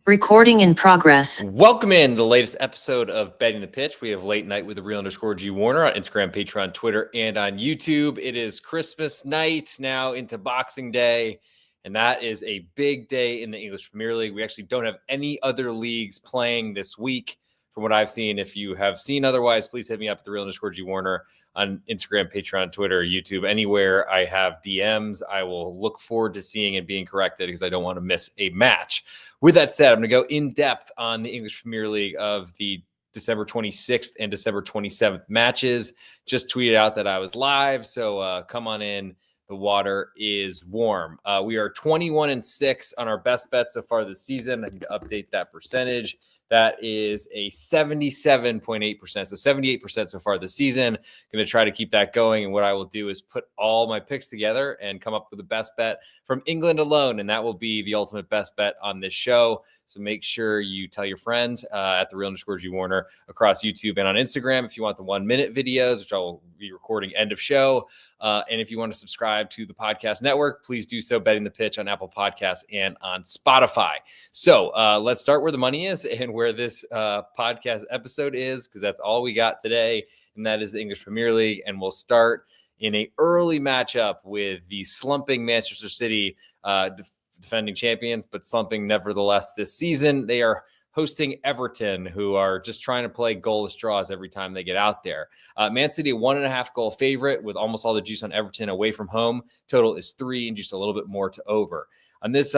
Recording in progress. Welcome in the latest episode of Betting the Pitch. We have Late Night with the Real_G Warner on Instagram, Patreon, Twitter, and on YouTube. It is Christmas night now into Boxing Day, and that is a big day in the English Premier League. We actually don't have any other leagues playing this week from what I've seen. If you have seen otherwise, please hit me up at the Real_G Warner on Instagram, Patreon, Twitter, YouTube, anywhere I have DMs. I will look forward to seeing and being corrected because I don't want to miss a match. With that said, I'm going to go in depth on the English Premier League of the December 26th and December 27th matches. Just tweeted out that I was live, so come on in. The water is warm. We are 21-6 on our best bet so far this season. I need to update that percentage. That is a 77.8%. So 78% so far this season. Going to try to keep that going. And what I will do is put all my picks together and come up with the best bet from England alone. And that will be the ultimate best bet on this show. So make sure you tell your friends at the Real_G Warner across YouTube and on Instagram if you want the 1-minute videos, which I will be recording end of show. And if you want to subscribe to the podcast network, please do so. Betting the Pitch on Apple Podcasts and on Spotify. So let's start where the money is and where this podcast episode is, because that's all we got today. And that is the English Premier League. And we'll start in an early matchup with the slumping Manchester City defending champions, but slumping nevertheless this season. They are hosting Everton, who are just trying to play goalless draws every time they get out there. Man City, a 1.5 goal favorite with almost all the juice on Everton away from home. Total is 3 and just a little bit more to over. On this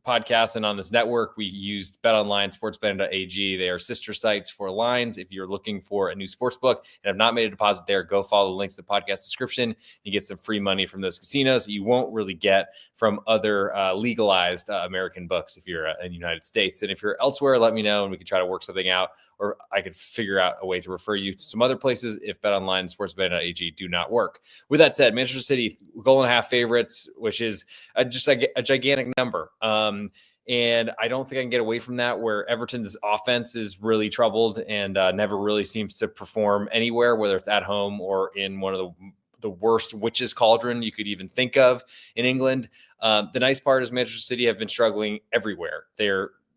podcast and on this network, we used BetOnline, Sportsbetting.ag. They are sister sites for lines. If you're looking for a new sports book and have not made a deposit there, go follow the links in the podcast description. You get some free money from those casinos that you won't really get from other legalized American books if you're in the United States. And if you're elsewhere, let me know and we can try to work something out, or I could figure out a way to refer you to some other places if BetOnline and Sportsbetting.ag do not work. With that said, Manchester City, 1.5 favorites, which is just a gigantic number. And I don't think I can get away from that, where Everton's offense is really troubled and never really seems to perform anywhere, whether it's at home or in one of the worst witches cauldron you could even think of in England. The nice part is Manchester City have been struggling everywhere.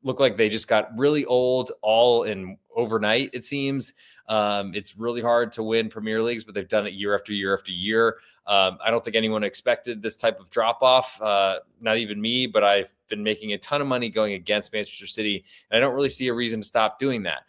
Look like they just got really old all in overnight, it seems. It's really hard to win Premier Leagues, but they've done it year after year after year. I don't think anyone expected this type of drop-off, not even me, but I've been making a ton of money going against Manchester City, and I don't really see a reason to stop doing that.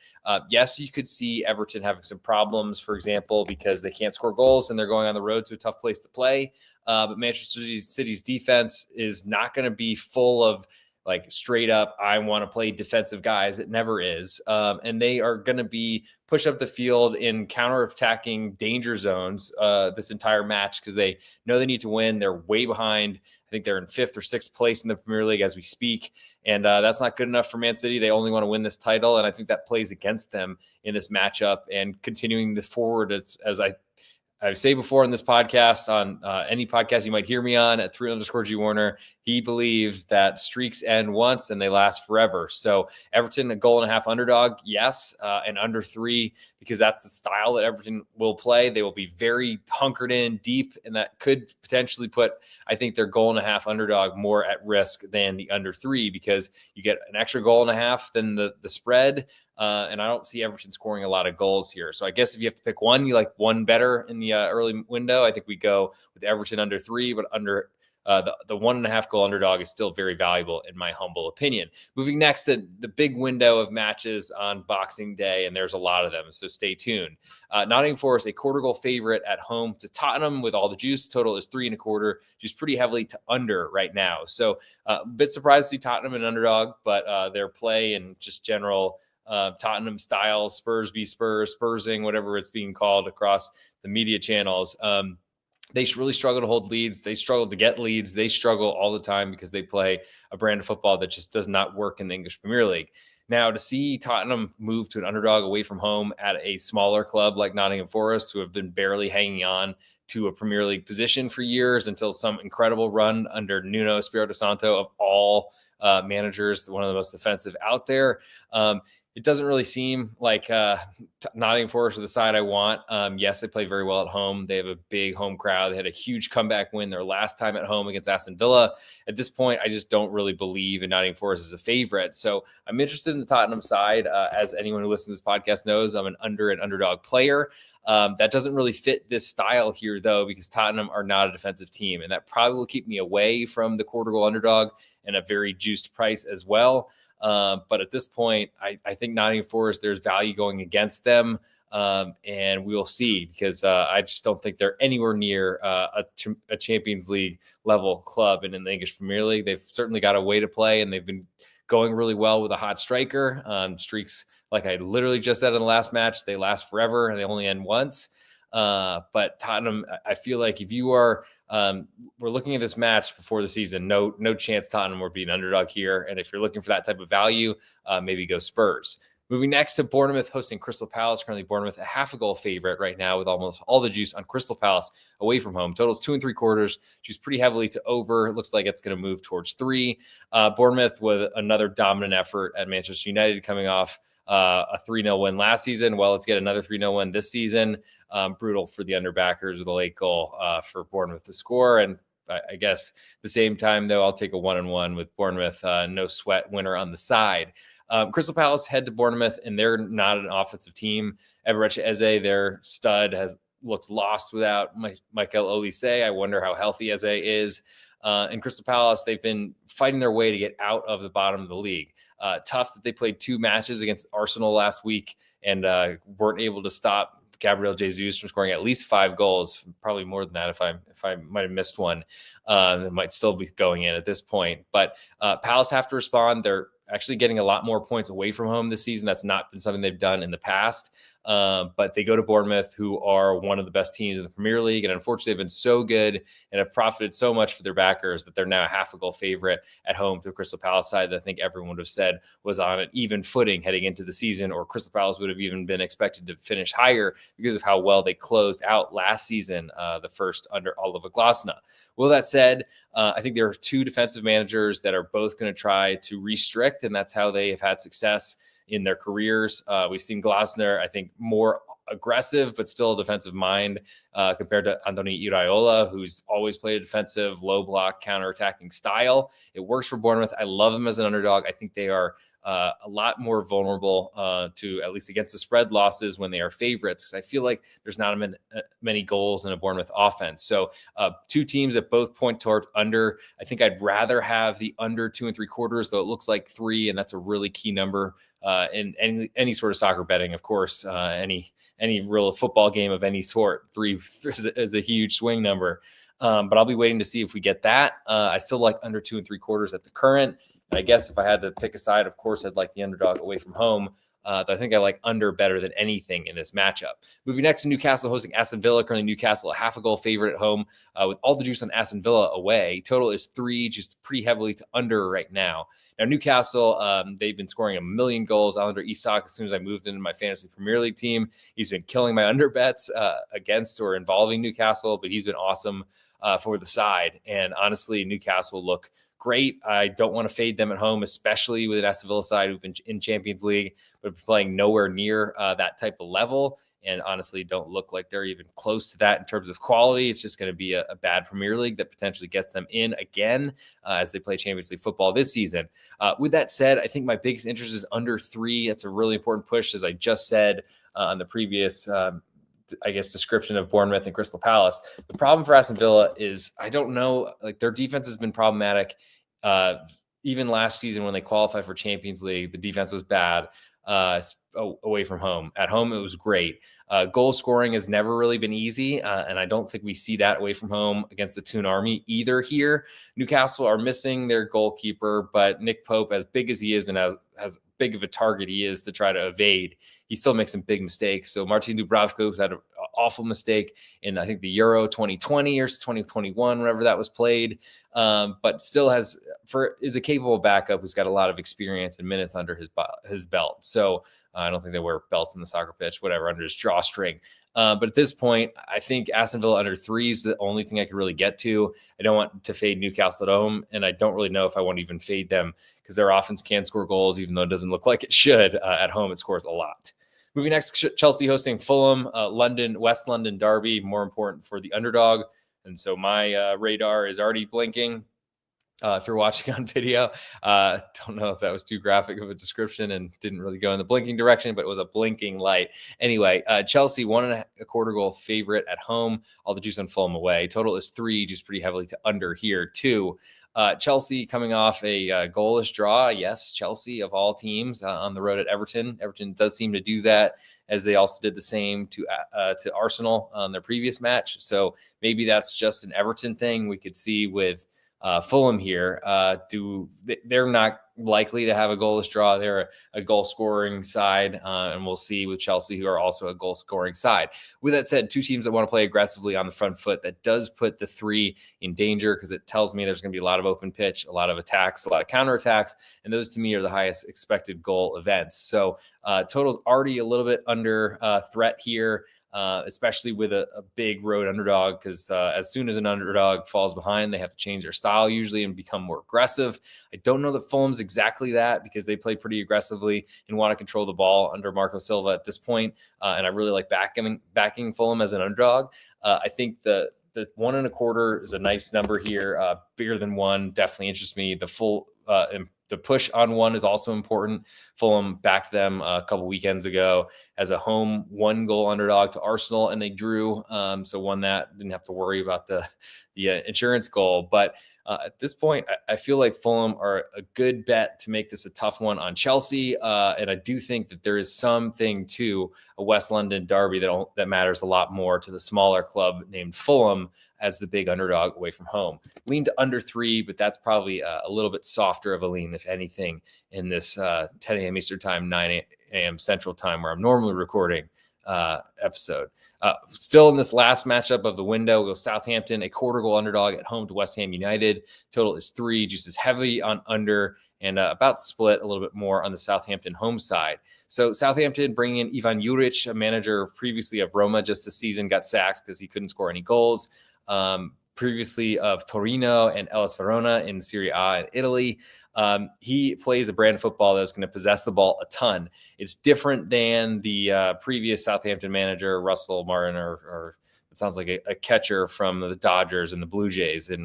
Yes, you could see Everton having some problems, for example, because they can't score goals and they're going on the road to a tough place to play. But Manchester City's defense is not going to be full of like straight up, I want to play defensive guys. It never is. And they are going to be push up the field in counter-attacking danger zones this entire match because they know they need to win. They're way behind. I think they're in 5th or 6th place in the Premier League as we speak. And that's not good enough for Man City. They only want to win this title. And I think that plays against them in this matchup and continuing this forward as I say before in this podcast, on any podcast you might hear me on at 3_G Warner, he believes that streaks end once and they last forever. So Everton, 1.5 goal underdog, yes, and under 3, because that's the style that Everton will play. They will be very hunkered in deep, and that could potentially put, I think, their 1.5 goal underdog more at risk than the under 3, because you get an extra 1.5 goals than the spread. And I don't see Everton scoring a lot of goals here. So I guess if you have to pick one, you like one better in the early window. I think we go with Everton under 3, but under the 1.5 goal underdog is still very valuable in my humble opinion. Moving next to the big window of matches on Boxing Day, and there's a lot of them, so stay tuned. Nottingham Forest, a 1/4 goal favorite at home to Tottenham with all the juice. Total is 3.25, juice pretty heavily to under right now. So a bit surprised to see Tottenham an underdog, but their play and just general Tottenham style, Spurs be Spurs, Spursing, whatever it's being called across the media channels. They really struggle to hold leads. They struggle to get leads. They struggle all the time because they play a brand of football that just does not work in the English Premier League. Now, to see Tottenham move to an underdog away from home at a smaller club like Nottingham Forest, who have been barely hanging on to a Premier League position for years until some incredible run under Nuno Espirito Santo of all managers, one of the most offensive out there. It doesn't really seem like Nottingham Forest are the side I want. Yes, they play very well at home. They have a big home crowd. They had a huge comeback win their last time at home against Aston Villa. At this point, I just don't really believe in Nottingham Forest as a favorite. So I'm interested in the Tottenham side. As anyone who listens to this podcast knows, I'm an underdog player. That doesn't really fit this style here, though, because Tottenham are not a defensive team, and that probably will keep me away from the quarter goal underdog and a very juiced price as well. But at this point, I think Nottingham Forest, there's value going against them. And we will see, because I just don't think they're anywhere near a Champions League level club. And in the English Premier League, they've certainly got a way to play, and they've been going really well with a hot striker. Streaks, like I literally just said in the last match, they last forever and they only end once. But Tottenham, I feel like if you are, we're looking at this match before the season, no chance Tottenham will be an underdog here. And if you're looking for that type of value, maybe go Spurs. Moving next to Bournemouth hosting Crystal Palace. Currently Bournemouth a half a goal favorite right now, with almost all the juice on Crystal Palace away from home. Totals 2 3/4. Juice pretty heavily to over. It looks like it's going to move towards 3. Bournemouth with another dominant effort at Manchester United, coming off a 3-0 win last season. Well, let's get another 3-0 win this season. Brutal for the underbackers with a late goal for Bournemouth to score. And I guess at the same time, though, I'll take a 1-1 with Bournemouth. No sweat winner on the side. Crystal Palace head to Bournemouth, and they're not an offensive team. Eberechi Eze, their stud, has looked lost without Michael Olise. I wonder how healthy Eze is. In Crystal Palace, they've been fighting their way to get out of the bottom of the league. Tough that they played 2 matches against Arsenal last week and weren't able to stop Gabriel Jesus from scoring at least 5 goals, probably more than that if I might have missed one. It might still be going in at this point. But Palace have to respond. They're actually getting a lot more points away from home this season. That's not been something they've done in the past. But they go to Bournemouth, who are one of the best teams in the Premier League. And unfortunately, they've been so good and have profited so much for their backers that they're now a half a goal favorite at home to a Crystal Palace side that I think everyone would have said was on an even footing heading into the season, or Crystal Palace would have even been expected to finish higher because of how well they closed out last season, the first under Oliver Glasner. Well, that said, I think there are 2 defensive managers that are both going to try to restrict, and that's how they have had success in their careers. We've seen Glasner, I think, more aggressive, but still a defensive mind compared to Andoni Iraola, who's always played a defensive, low block, counter-attacking style. It works for Bournemouth. I love them as an underdog. I think they are a lot more vulnerable to, at least against the spread, losses when they are favorites, because I feel like there's not many goals in a Bournemouth offense. So 2 teams that both point toward under. I think I'd rather have the under 2 3/4, though it looks like 3, and that's a really key number in any sort of soccer betting. Of course, any real football game of any sort, 3 is a huge swing number. But I'll be waiting to see if we get that. I still like under 2 3/4 at the current. I guess if I had to pick a side, of course, I'd like the underdog away from home. I think I like under better than anything in this matchup. Moving next to Newcastle hosting Aston Villa. Currently Newcastle a half a goal favorite at home with all the juice on Aston Villa away. Total is 3, just pretty heavily to under right now. Now Newcastle, they've been scoring 1 million goals. Alander Isak, as soon as I moved into my fantasy Premier League team, he's been killing my under bets against or involving Newcastle, but he's been awesome for the side. And honestly, Newcastle look great. I don't want to fade them at home, especially with an Aston Villa side who've been in Champions League, but playing nowhere near that type of level. And honestly, don't look like they're even close to that in terms of quality. It's just going to be a bad Premier League that potentially gets them in again as they play Champions League football this season. With that said, I think my biggest interest is under 3. That's a really important push, as I just said on the previous description of Bournemouth and Crystal Palace. The problem for Aston Villa is, I don't know, like their defense has been problematic. Even last season when they qualified for Champions League, the defense was bad away from home. At home, it was great. Goal scoring has never really been easy, and I don't think we see that away from home against the Toon Army either here. Newcastle are missing their goalkeeper, but Nick Pope, as big as he is and as big of a target he is to try to evade, he still makes some big mistakes. So Martin Dubravko's had an awful mistake in, I think, the Euro 2020 or 2021, whenever that was played, but still is a capable backup who's got a lot of experience and minutes under his belt. So I don't think they wear belts in the soccer pitch, whatever, under his drawstring. But at this point, I think Aston Villa under 3 is the only thing I could really get to. I don't want to fade Newcastle at home, and I don't really know if I want to even fade them because their offense can score goals, even though it doesn't look like it should. At home, it scores a lot. Moving next, Chelsea hosting Fulham, West London derby, more important for the underdog. And so my radar is already blinking. If you're watching on video, don't know if that was too graphic of a description and didn't really go in the blinking direction, but it was a blinking light. Anyway, Chelsea 1.25 goal favorite at home. All the juice on Fulham away. Total is 3, just pretty heavily to under here too. Chelsea coming off a goalless draw. Yes, Chelsea of all teams on the road at Everton. Everton does seem to do that, as they also did the same to Arsenal on their previous match. So maybe that's just an Everton thing. We could see with Fulham here, they're not likely to have a goalless draw. They're a goal scoring side, and we'll see with Chelsea, who are also a goal scoring side. With that said, two teams that want to play aggressively on the front foot, that does put the 3 in danger, because it tells me there's going to be a lot of open pitch, a lot of attacks, a lot of counterattacks, and those to me are the highest expected goal events. So total's already a little bit under threat here. Especially with a big road underdog, because as soon as an underdog falls behind, they have to change their style usually and become more aggressive. I don't know that Fulham's exactly that, because they play pretty aggressively and want to control the ball under Marco Silva at this point. And I really like backing Fulham as an underdog. I think the 1.25 is a nice number here. Bigger than 1 definitely interests me. The push on 1 is also important. Fulham backed them a couple weekends ago as a home 1-goal underdog to Arsenal, and they drew. So won that. Didn't have to worry about the insurance goal. But at this point, I feel like Fulham are a good bet to make this a tough one on Chelsea. And I do think that there is something to a West London derby that matters a lot more to the smaller club named Fulham as the big underdog away from home. Lean to under 3, but that's probably a little bit softer of a lean, if anything, in this 10 a.m. Eastern time, 9 a.m. Central time, where I'm normally recording episode. Still in this last matchup of the window, we'll go Southampton, a 1/4 goal underdog at home to West Ham United. Total is 3, just as heavy on under, and about split a little bit more on the Southampton home side. So Southampton bringing in Ivan Juric, a manager previously of Roma just this season, got sacked because he couldn't score any goals. Previously of Torino and Hellas Verona in Serie A in Italy. He plays a brand of football that's going to possess the ball a ton. It's different than the previous Southampton manager, Russell Martin, or it sounds like a catcher from the Dodgers and the Blue Jays in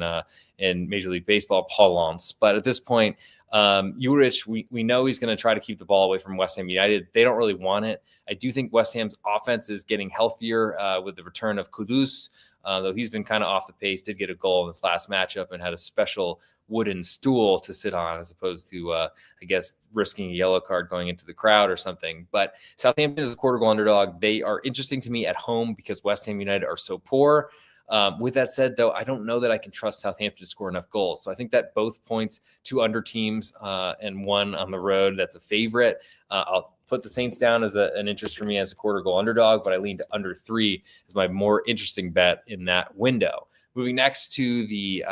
Major League Baseball, Paul Lance. But at this point, Juric, we know he's going to try to keep the ball away from West Ham United. They don't really want it. I do think West Ham's offense is getting healthier with the return of Kudus. Though he's been kind of off the pace, did get a goal in this last matchup and had a special wooden stool to sit on, as opposed to, I guess, risking a yellow card going into the crowd or something. But Southampton is a 1/4 goal underdog. They are interesting to me at home because West Ham United are so poor. With that said, though, I don't know that I can trust Southampton to score enough goals. So I think that both points, 2 under teams and 1 on the road, that's a favorite. I'll put the Saints down as an interest for me as a 1/4 goal underdog, but I lean to under 3 as my more interesting bet in that window. Moving next to the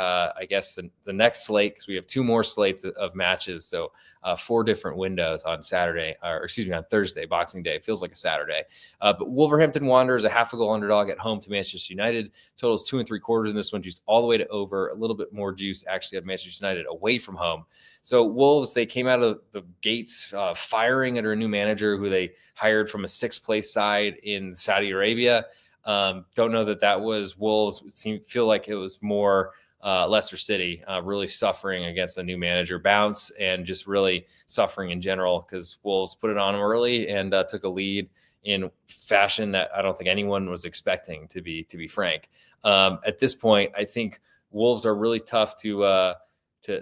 next slate, because we have 2 more slates of matches. So 4 different windows on on Thursday, Boxing Day. It feels like a Saturday. But Wolverhampton Wanderers, a 1/2 goal underdog at home to Manchester United. Total is 2 3/4 in this one, juiced all the way to over. A little bit more juice actually at Manchester United away from home. So Wolves, they came out of the gates firing under a new manager who they hired from a 6th place side in Saudi Arabia. Don't know that was Wolves. Feel like it was more Leicester City really suffering against the new manager bounce, and just really suffering in general, because Wolves put it on them early and took a lead in fashion that I don't think anyone was expecting, to be frank. At this point, I think Wolves are really tough to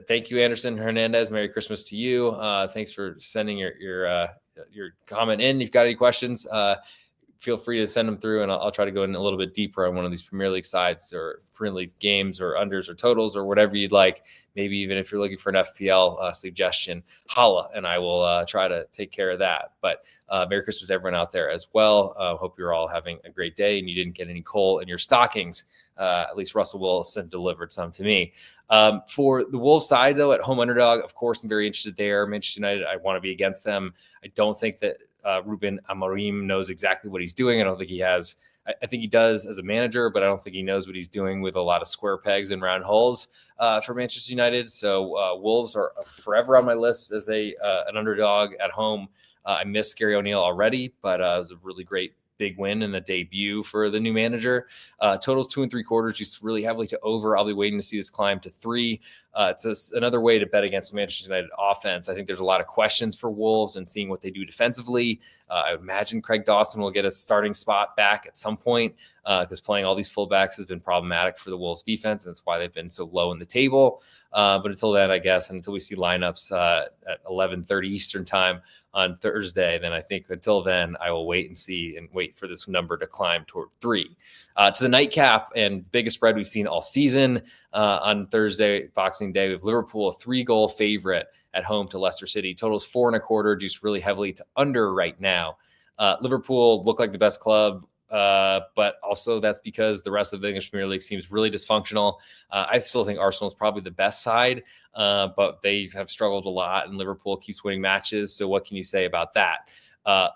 thank you, Anderson Hernandez. Merry Christmas to you. Thanks for sending your comment in. If you've got any questions, feel free to send them through, and I'll try to go in a little bit deeper on one of these Premier League sides or Premier League games or unders or totals or whatever you'd like. Maybe even if you're looking for an FPL suggestion, holla, and I will try to take care of that. But Merry Christmas to everyone out there as well. Hope you're all having a great day and you didn't get any coal in your stockings. At least Russell Wilson delivered some to me. For the Wolves side, though, at home underdog, of course, I'm very interested there. Manchester United, I want to be against them. I don't think that Ruben Amorim knows exactly what he's doing. I don't think he has I think he does as a manager, but I don't think he knows what he's doing with a lot of square pegs and round holes for Manchester United. So Wolves are forever on my list as an underdog at home. I miss Gary O'Neill already, but it was a really great big win in the debut for the new manager. Totals 2 3/4, just really heavily to over. I'll be waiting to see this climb to 3. It's another way to bet against the Manchester United offense. I think there's a lot of questions for Wolves and seeing what they do defensively. I would imagine Craig Dawson will get a starting spot back at some point because playing all these fullbacks has been problematic for the Wolves defense. And that's why they've been so low in the table. But until then, I guess, until we see lineups at 11:30 Eastern time on Thursday, then I think until then, I will wait and see and wait for this number to climb toward 3. To the nightcap and biggest spread we've seen all season on Thursday, Boxing Day, we have Liverpool, a 3-goal favorite at home to Leicester City. Totals 4 1/4, juiced really heavily to under right now. Liverpool look like the best club, but also that's because the rest of the English Premier League seems really dysfunctional. I still think Arsenal is probably the best side, but they have struggled a lot, and Liverpool keeps winning matches. So what can you say about that?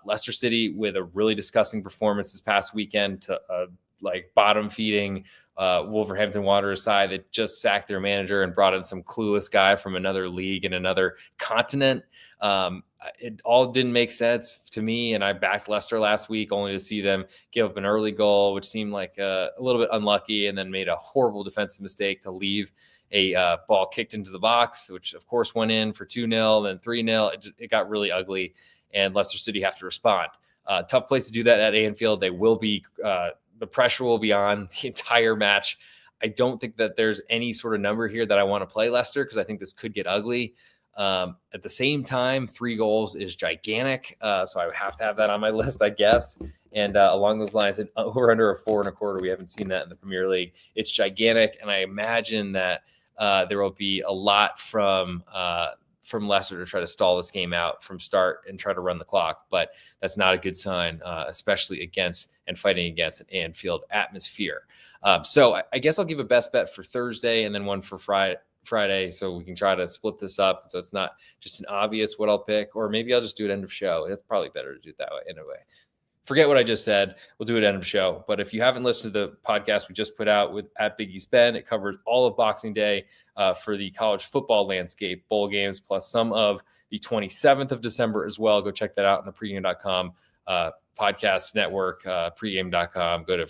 Leicester City with a really disgusting performance this past weekend to bottom feeding Wolverhampton Wanderers side that just sacked their manager and brought in some clueless guy from another league in another continent. It all didn't make sense to me, and I backed Leicester last week only to see them give up an early goal, which seemed like a little bit unlucky, and then made a horrible defensive mistake to leave a ball kicked into the box, which of course went in for 2-0, then 3-0. It got really ugly, and Leicester City have to respond. Tough place to do that at Anfield. They will be the pressure will be on the entire match. I don't think that there's any sort of number here that I want to play Leicester because I think this could get ugly. At the same time, 3 goals is gigantic. So I would have to have that on my list, I guess. And along those lines, we're under a 4 1/4. We haven't seen that in the Premier League. It's gigantic. And I imagine that there will be a lot from Leicester to try to stall this game out from start and try to run the clock. But that's not a good sign, especially against and fighting against an Anfield atmosphere. So I guess I'll give a best bet for Thursday and then one for Friday, so we can try to split this up so it's not just an obvious what I'll pick, or maybe I'll just do it end of show. It's probably better to do it that way anyway. Forget what I just said. We'll do it end of show. But if you haven't listened to the podcast we just put out with at Big East Ben, it covers all of Boxing Day for the college football landscape, bowl games, plus some of the 27th of December as well. Go check that out on the pregame.com podcast network, pregame.com. Go to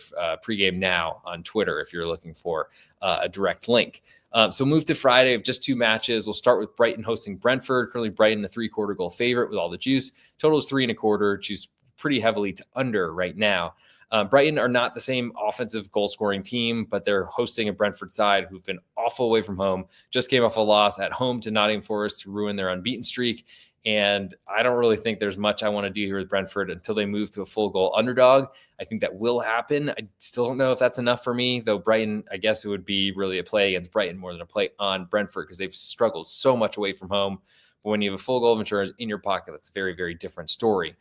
pregame now on Twitter if you're looking for a direct link. So move to Friday of just 2 matches. We'll start with Brighton hosting Brentford. Currently Brighton a 3/4 goal favorite with all the juice. Total is 3 1/4, juice pretty heavily to under right now. Brighton are not the same offensive goal scoring team, but they're hosting a Brentford side who've been awful away from home. Just came off a loss at home to Nottingham Forest to ruin their unbeaten streak. And I don't really think there's much I want to do here with Brentford until they move to a full goal underdog. I think that will happen. I still don't know if that's enough for me, though Brighton, I guess it would be really a play against Brighton more than a play on Brentford because they've struggled so much away from home. But when you have a full goal of insurance in your pocket, that's a very, very different story.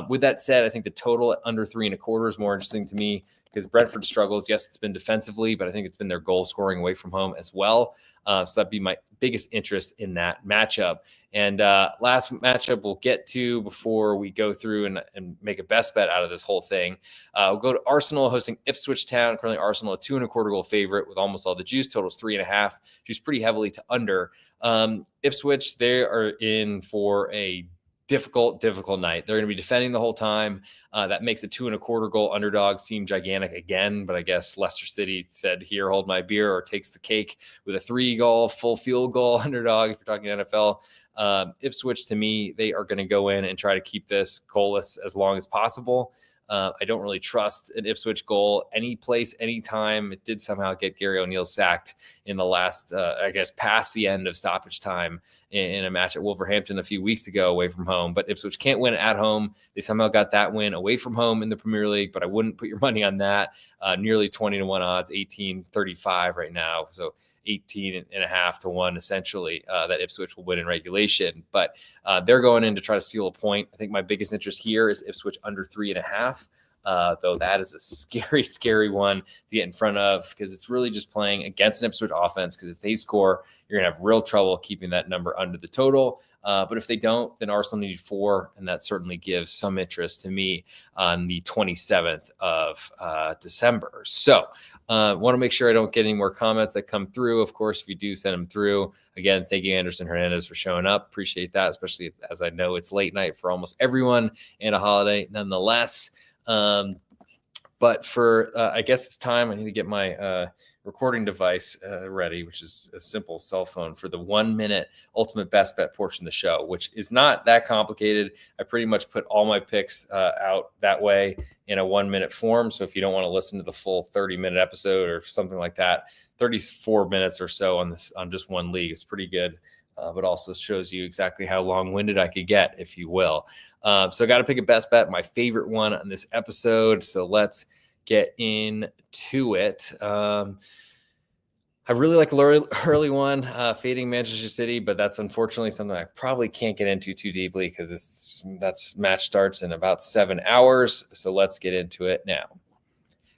With that said, I think the total at under 3 1/4 is more interesting to me because Brentford struggles. Yes, it's been defensively, but I think it's been their goal scoring away from home as well. So that'd be my biggest interest in that matchup. And last matchup we'll get to before we go through and make a best bet out of this whole thing. We'll go to Arsenal hosting Ipswich Town. Currently Arsenal a 2 1/4 goal favorite with almost all the juice. Totals 3.5, juice pretty heavily to under. Ipswich, they are in for a difficult night. They're going to be defending the whole time. That makes a 2 1/4 goal underdog seem gigantic again, but I guess Leicester City said, here, hold my beer, or takes the cake with a 3-goal full field goal underdog if you're talking NFL. Ipswich, to me, they are going to go in and try to keep this goalless as long as possible. I don't really trust an Ipswich goal any place, anytime. It did somehow get Gary O'Neill sacked in the last, past the end of stoppage time in a match at Wolverhampton a few weeks ago away from home. But Ipswich can't win at home. They somehow got that win away from home in the Premier League, but I wouldn't put your money on that. Nearly 20-1 odds, 18.35 right now. So 18.5 to 1, essentially, that Ipswich will win in regulation. But they're going in to try to steal a point. I think my biggest interest here is Ipswich under 3.5. though that is a scary one to get in front of, because it's really just playing against an Ipswich offense, because if they score, you're going to have real trouble keeping that number under the total. But if they don't, then Arsenal need 4, and that certainly gives some interest to me on the 27th of December. So want to make sure I don't get any more comments that come through. Of course, if you do, send them through. Again, thank you, Anderson Hernandez, for showing up. Appreciate that, especially as I know it's late night for almost everyone and a holiday nonetheless. But for, I guess it's time. I need to get my recording device ready, which is a simple cell phone, for the 1 minute ultimate best bet portion of the show, which is not that complicated. I pretty much put all my picks out that way in a 1 minute form. So if you don't want to listen to the full 30-minute episode or something like that, 34 minutes or so on just one league is pretty good. But also shows you exactly how long-winded I could get, if you will. So I got to pick a best bet, my favorite one on this episode. So let's get into it. I really like the early one, fading Manchester City, but that's unfortunately something I probably can't get into too deeply, because that's match starts in about 7 hours. So let's get into it now.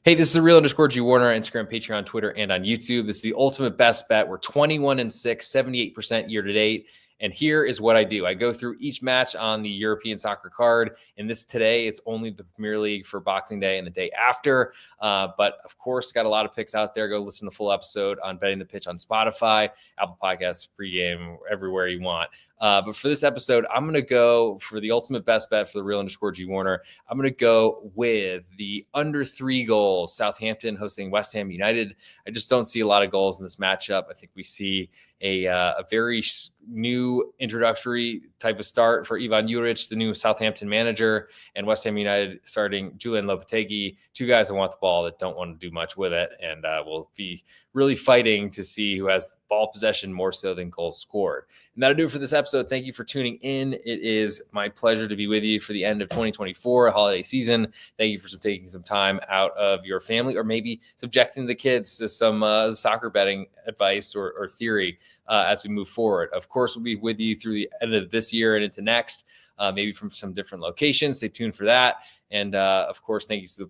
Hey, this is the _G Warner on Instagram, Patreon, Twitter, and on YouTube. This is the ultimate best bet. We're 21-6, 78% year to date. And here is what I do. I go through each match on the European soccer card. And today, it's only the Premier League for Boxing Day and the day after. But of course, got a lot of picks out there. Go listen to the full episode on Betting the Pitch on Spotify, Apple Podcasts, pregame, everywhere you want. But for this episode, I'm going to go for the ultimate best bet for the _G Warner. I'm going to go with the under 3 goals, Southampton hosting West Ham United. I just don't see a lot of goals in this matchup. I think we see a very new introductory type of start for Ivan Juric, the new Southampton manager, and West Ham United starting Julian Lopetegui, 2 guys that want the ball that don't want to do much with it, and will be really fighting to see who has ball possession more so than goals scored. And that'll do it for this episode. Thank you for tuning in. It is my pleasure to be with you for the end of 2024, holiday season. Thank you for taking some time out of your family, or maybe subjecting the kids to some soccer betting advice or theory as we move forward. Of course, we'll be with you through the end of this year and into next, maybe from some different locations. Stay tuned for that. And of course, thank you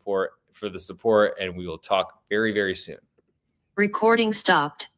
for the support, and we will talk very, very soon. Recording stopped.